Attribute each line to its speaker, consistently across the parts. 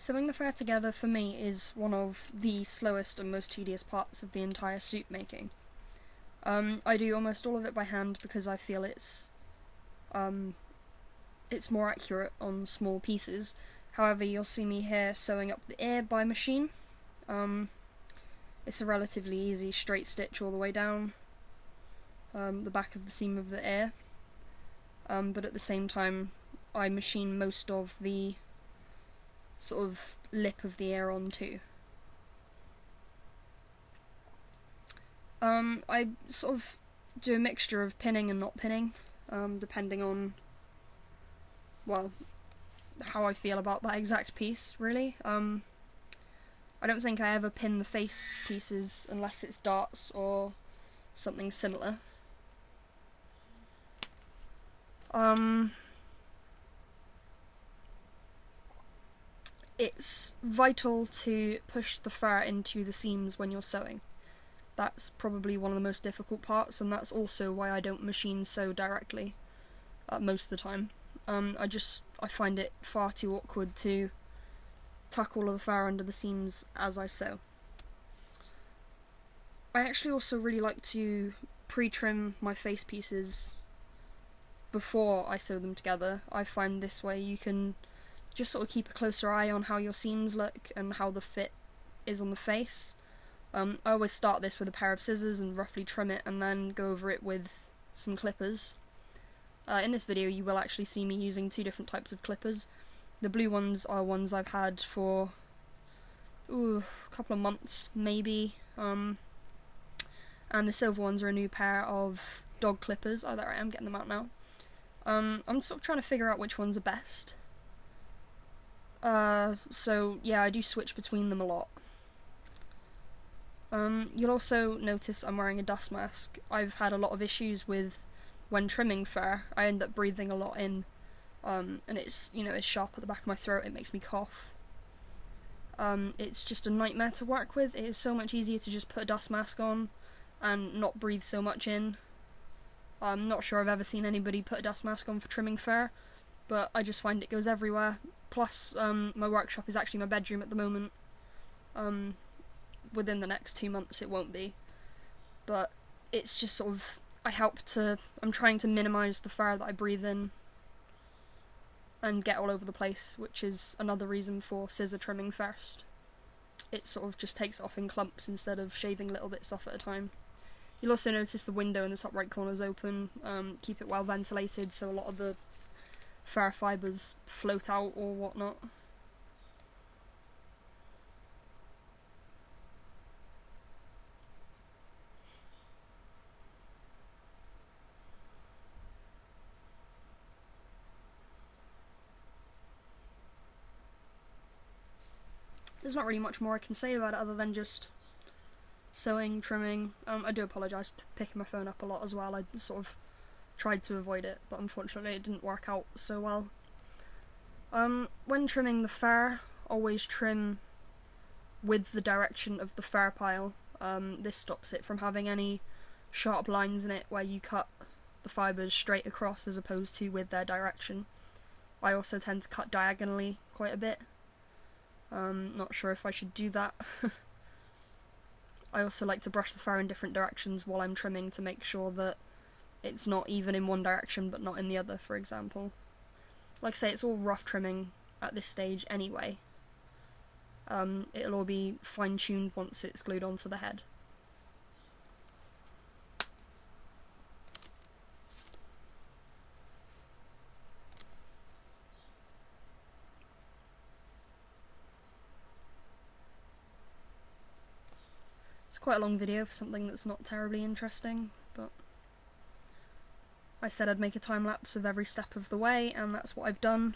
Speaker 1: Sewing the fur together for me is one of the slowest and most tedious parts of the entire suit making. I do almost all of it by hand because I feel it's more accurate on small pieces. However, you'll see me here sewing up the ear by machine. It's a relatively easy straight stitch all the way down the back of the seam of the ear, but at the same time I machine most of the sort of lip of the ear on too. I sort of do a mixture of pinning and not pinning, depending on, well, how I feel about that exact piece, really. I don't think I ever pin the face pieces unless it's darts or something similar. It's vital to push the fur into the seams when you're sewing. That's probably one of the most difficult parts, and that's also why I don't machine sew directly most of the time. I find it far too awkward to tuck all of the fur under the seams as I sew. I actually also really like to pre-trim my face pieces before I sew them together. I find this way you can just sort of keep a closer eye on how your seams look and how the fit is on the face. I always start this with a pair of scissors and roughly trim it and then go over it with some clippers. In this video you will actually see me using two different types of clippers. The blue ones are ones I've had for a couple of months maybe, and the silver ones are a new pair of dog clippers. Oh, there I am, getting them out now. I'm sort of trying to figure out which ones are best. So yeah, I do switch between them a lot. You'll also notice I'm wearing a dust mask. I've had a lot of issues with when trimming fur. I end up breathing a lot in, and it's sharp at the back of my throat. It makes me cough. It's just a nightmare to work with. It is so much easier to just put a dust mask on and not breathe so much in. I'm not sure I've ever seen anybody put a dust mask on for trimming fur, but I just find it goes everywhere. Plus, my workshop is actually my bedroom at the moment. Within the next 2 months it won't be. But it's just sort of, I'm trying to minimise the fur that I breathe in and get all over the place, which is another reason for scissor trimming first. It sort of just takes it off in clumps instead of shaving little bits off at a time. You'll also notice the window in the top right corner is open. Keep it well ventilated so a lot of the fur fibres float out or whatnot. There's not really much more I can say about it other than just sewing, trimming. I do apologise for picking my phone up a lot as well. I sort of tried to avoid it, but unfortunately it didn't work out so well. When trimming the fur, always trim with the direction of the fur pile. This stops it from having any sharp lines in it where you cut the fibres straight across as opposed to with their direction. I also tend to cut diagonally quite a bit. Not sure if I should do that. I also like to brush the fur in different directions while I'm trimming to make sure that it's not even in one direction but not in the other, for example. Like I say, it's all rough trimming at this stage anyway. It'll all be fine-tuned once it's glued onto the head. It's quite a long video for something that's not terribly interesting, but I said I'd make a time lapse of every step of the way, and that's what I've done.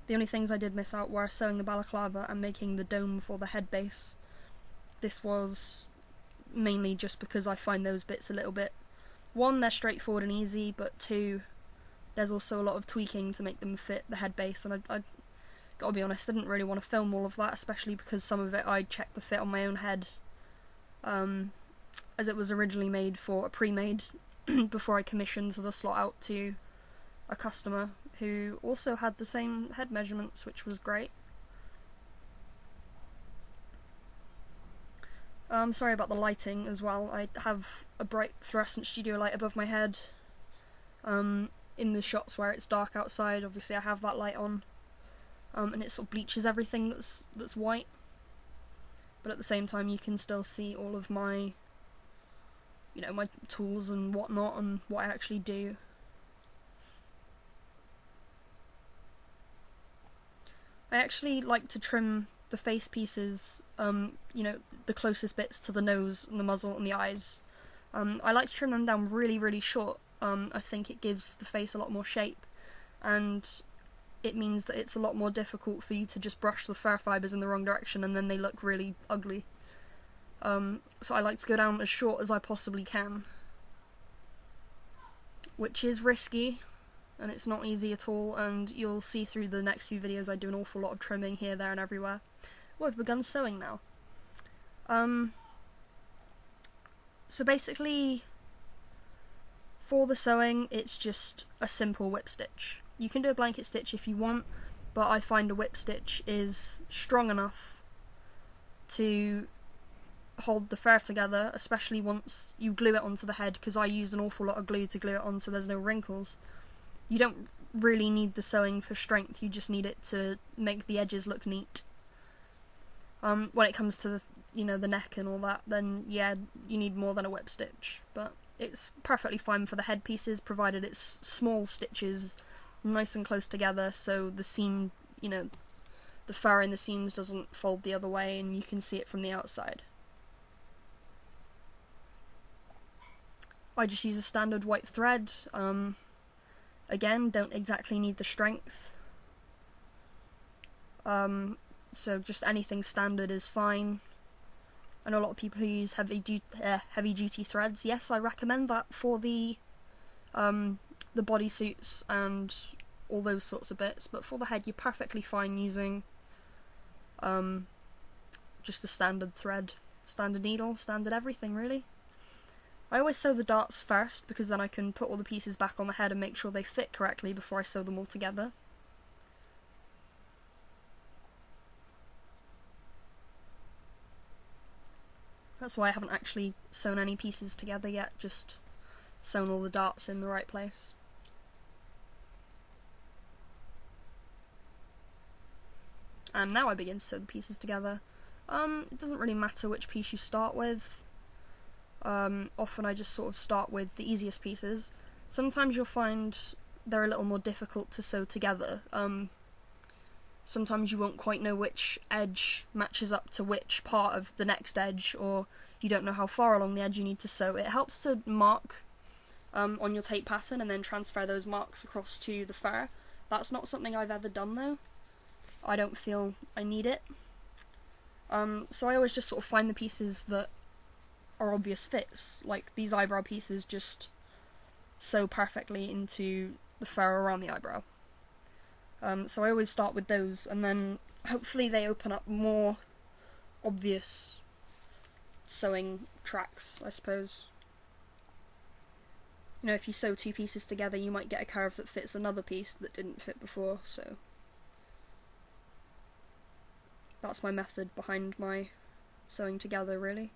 Speaker 1: The only things I did miss out were sewing the balaclava and making the dome for the head base. This was mainly just because I find those bits a little bit, one, they're straightforward and easy, but two, there's also a lot of tweaking to make them fit the head base, and I gotta be honest, I didn't really want to film all of that, especially because some of it I checked the fit on my own head, as it was originally made for a pre-made before I commissioned the slot out to a customer who also had the same head measurements, which was great. Sorry about the lighting as well. I have a bright fluorescent studio light above my head. In the shots where it's dark outside, obviously I have that light on, and it sort of bleaches everything that's white. But at the same time, you can still see all of my, my tools and whatnot, and what I actually do. I actually like to trim the face pieces, the closest bits to the nose and the muzzle and the eyes. I like to trim them down really, really short. I think it gives the face a lot more shape, and it means that it's a lot more difficult for you to just brush the fur fibres in the wrong direction and then they look really ugly. So I like to go down as short as I possibly can, which is risky, and it's not easy at all, and you'll see through the next few videos I do an awful lot of trimming here, there and everywhere. Well, I've begun sewing now. So basically, for the sewing, it's just a simple whip stitch. You can do a blanket stitch if you want, but I find a whip stitch is strong enough to hold the fur together, especially once you glue it onto the head, because I use an awful lot of glue to glue it on so there's no wrinkles. You don't really need the sewing for strength, you just need it to make the edges look neat. When it comes to the neck and all that, then yeah, you need more than a whip stitch, but it's perfectly fine for the head pieces, provided it's small stitches, nice and close together, so the seam, the fur in the seams doesn't fold the other way and you can see it from the outside. I just use a standard white thread. Again, don't exactly need the strength. So just anything standard is fine. I know a lot of people who use heavy duty threads. Yes, I recommend that for the bodysuits and all those sorts of bits, but for the head you're perfectly fine using just a standard thread, standard needle, standard everything really. I always sew the darts first because then I can put all the pieces back on the head and make sure they fit correctly before I sew them all together. That's why I haven't actually sewn any pieces together yet, just sewn all the darts in the right place. And now I begin to sew the pieces together. It doesn't really matter which piece you start with. Often I just sort of start with the easiest pieces. Sometimes you'll find they're a little more difficult to sew together. Sometimes you won't quite know which edge matches up to which part of the next edge, or you don't know how far along the edge you need to sew. It helps to mark on your tape pattern and then transfer those marks across to the fur. That's not something I've ever done though. I don't feel I need it. So I always just sort of find the pieces that are obvious fits, like these eyebrow pieces just sew perfectly into the fur around the eyebrow. So I always start with those, and then hopefully they open up more obvious sewing tracks, I suppose. If you sew two pieces together, you might get a curve that fits another piece that didn't fit before, so that's my method behind my sewing together, really.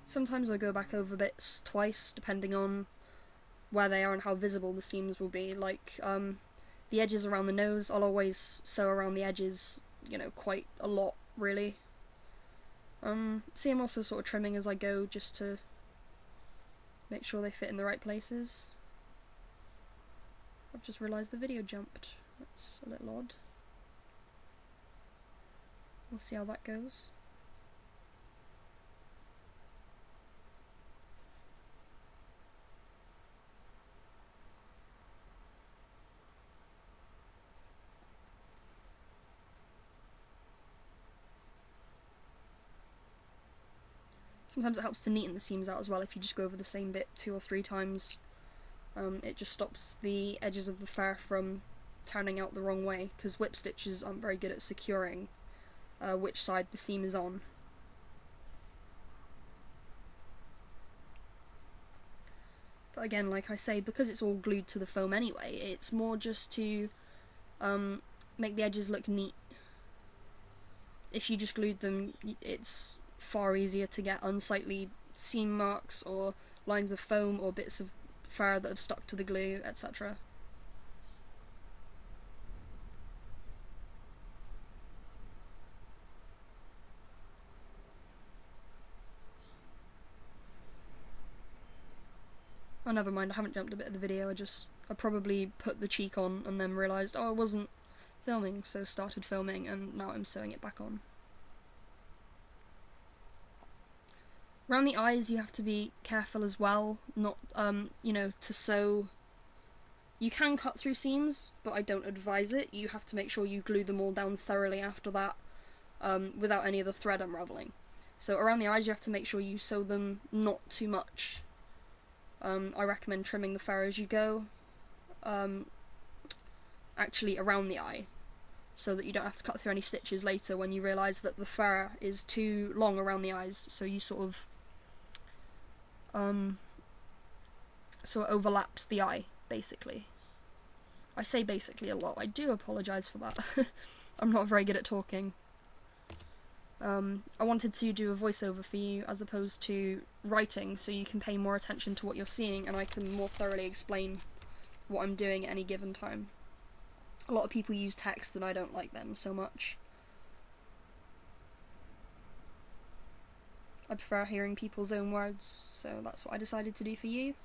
Speaker 1: Sometimes I go back over bits twice, depending on where they are and how visible the seams will be. Like, the edges around the nose, I'll always sew around the edges, quite a lot, really. See, I'm also sort of trimming as I go, just to make sure they fit in the right places. I've just realised the video jumped. That's a little odd. We'll see how that goes. Sometimes it helps to neaten the seams out as well if you just go over the same bit 2 or 3 times. It just stops the edges of the fur from turning out the wrong way, because whip stitches aren't very good at securing which side the seam is on. But again, like I say, because it's all glued to the foam anyway, it's more just to make the edges look neat. If you just glued them, it's far easier to get unsightly seam marks or lines of foam or bits of fur that have stuck to the glue, etc. Oh, never mind, I haven't jumped a bit of the video, I probably put the cheek on and then realised, oh, I wasn't filming, so started filming, and now I'm sewing it back on. Around the eyes you have to be careful as well, not, to sew. You can cut through seams, but I don't advise it. You have to make sure you glue them all down thoroughly after that, without any of the thread unravelling. So around the eyes you have to make sure you sew them not too much. I recommend trimming the fur as you go, actually around the eye, so that you don't have to cut through any stitches later when you realise that the fur is too long around the eyes, so you sort of so it overlaps the eye, basically. I say basically a lot, I do apologise for that. I'm not very good at talking. I wanted to do a voiceover for you as opposed to writing, so you can pay more attention to what you're seeing and I can more thoroughly explain what I'm doing at any given time. A lot of people use text and I don't like them so much. I prefer hearing people's own words, so that's what I decided to do for you.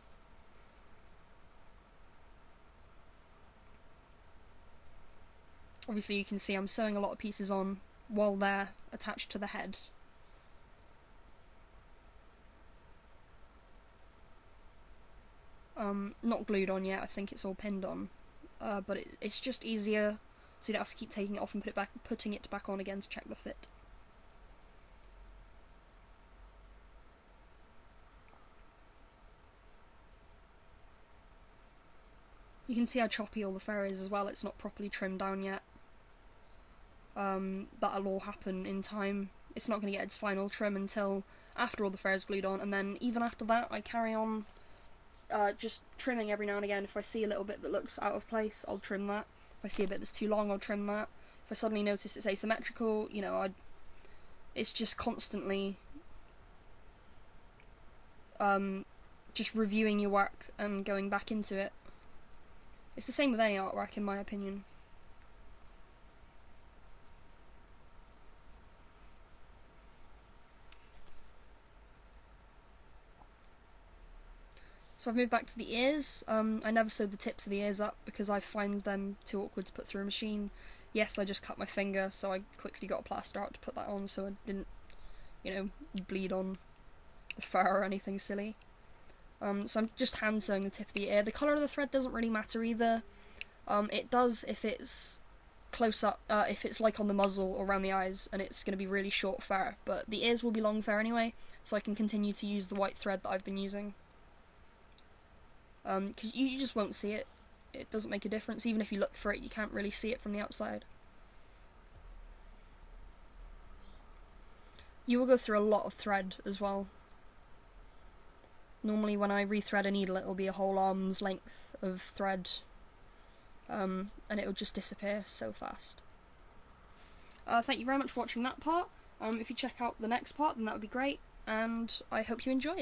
Speaker 1: Obviously you can see I'm sewing a lot of pieces on while they're attached to the head. Not glued on yet, I think it's all pinned on. But it's just easier, so you don't have to keep taking it off and putting it back on again to check the fit. You can see how choppy all the fur is as well, it's not properly trimmed down yet. That'll all happen in time. It's not going to get its final trim until after all the fur is glued on, and then even after that I carry on just trimming every now and again. If I see a little bit that looks out of place, I'll trim that. If I see a bit that's too long, I'll trim that. If I suddenly notice it's asymmetrical, it's just constantly just reviewing your work and going back into it. It's the same with any artwork, in my opinion. So I've moved back to the ears. I never sewed the tips of the ears up because I find them too awkward to put through a machine. Yes, I just cut my finger, so I quickly got a plaster out to put that on so I didn't, bleed on the fur or anything silly. So I'm just hand sewing the tip of the ear. The colour of the thread doesn't really matter either. It does if it's close up, if it's like on the muzzle or around the eyes and it's going to be really short fur, but the ears will be long fur anyway, so I can continue to use the white thread that I've been using. Because you just won't see it. It doesn't make a difference. Even if you look for it, you can't really see it from the outside. You will go through a lot of thread as well. Normally when I rethread a needle, it'll be a whole arm's length of thread, and it'll just disappear so fast. Thank you very much for watching that part. If you check out the next part, then that would be great, and I hope you enjoy it.